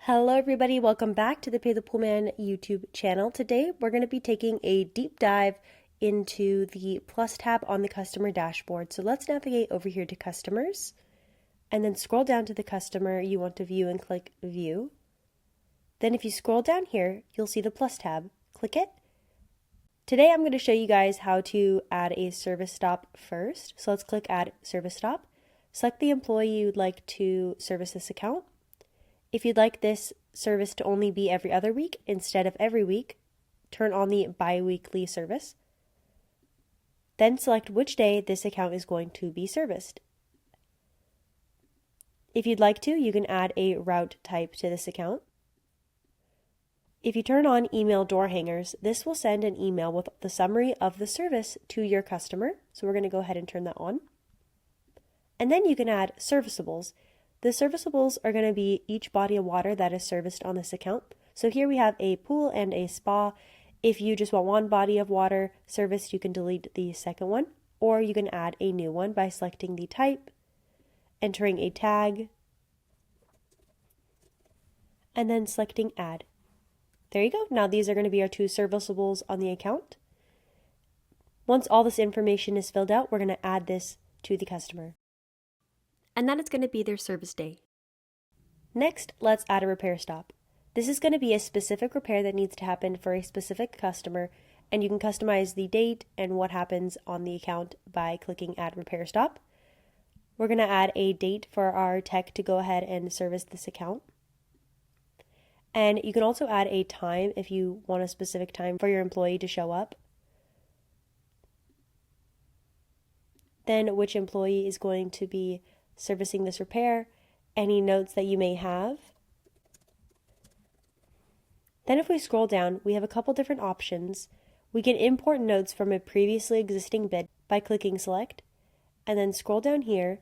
Hello everybody, welcome back to the Paythepoolman YouTube channel. Today we're going to be taking a deep dive into the plus tab on the customer dashboard. So let's navigate over here to customers and then scroll down to the customer you want to view and click view. Then if you scroll down here, you'll see the plus tab. Click it. Today I'm going to show you guys how to add a service stop first. So let's click add service stop. Select the employee you'd like to service this account. If you'd like this service to only be every other week instead of every week, turn on the bi-weekly service. Then select which day this account is going to be serviced. If you'd like to, you can add a route type to this account. If you turn on email door hangers, this will send an email with the summary of the service to your customer. So we're going to go ahead and turn that on. And then you can add serviceables. The serviceables are going to be each body of water that is serviced on this account. So here we have a pool and a spa. If you just want one body of water serviced, you can delete the second one, or you can add a new one by selecting the type, entering a tag, and then selecting add. There you go. Now these are going to be our two serviceables on the account. Once all this information is filled out, we're going to add this to the customer. And then it's going to be their service day. Next, let's add a repair stop. This is going to be a specific repair that needs to happen for a specific customer, and you can customize the date and what happens on the account by clicking add repair stop. We're going to add a date for our tech to go ahead and service this account. And you can also add a time if you want a specific time for your employee to show up. Then which employee is going to be servicing this repair, any notes that you may have. Then if we scroll down, we have a couple different options. We can import notes from a previously existing bid by clicking select, and then scroll down here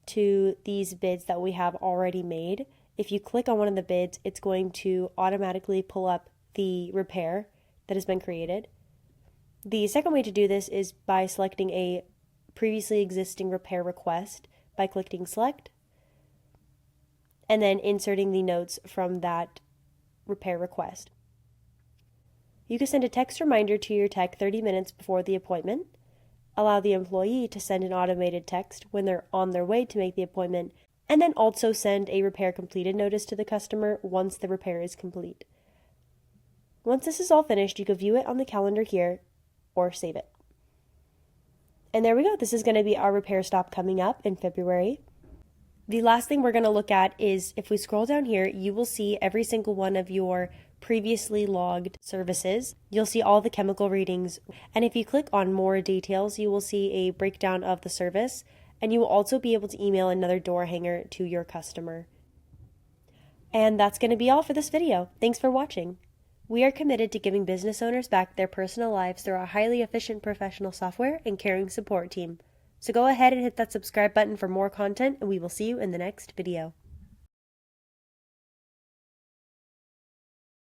to these bids that we have already made. If you click on one of the bids, it's going to automatically pull up the repair that has been created. The second way to do this is by selecting a previously existing repair request by clicking select and then inserting the notes from that repair request. You can send a text reminder to your tech 30 minutes before the appointment, allow the employee to send an automated text when they're on their way to make the appointment, and then also send a repair completed notice to the customer once the repair is complete. Once this is all finished, you can view it on the calendar here or save it. And there we go. This is going to be our repair stop coming up in February. The last thing we're going to look at is if we scroll down here, you will see every single one of your previously logged services. You'll see all the chemical readings. And if you click on more details, you will see a breakdown of the service. And you will also be able to email another door hanger to your customer. And that's going to be all for this video. Thanks for watching. We are committed to giving business owners back their personal lives through our highly efficient professional software and caring support team. So go ahead and hit that subscribe button for more content, and we will see you in the next video.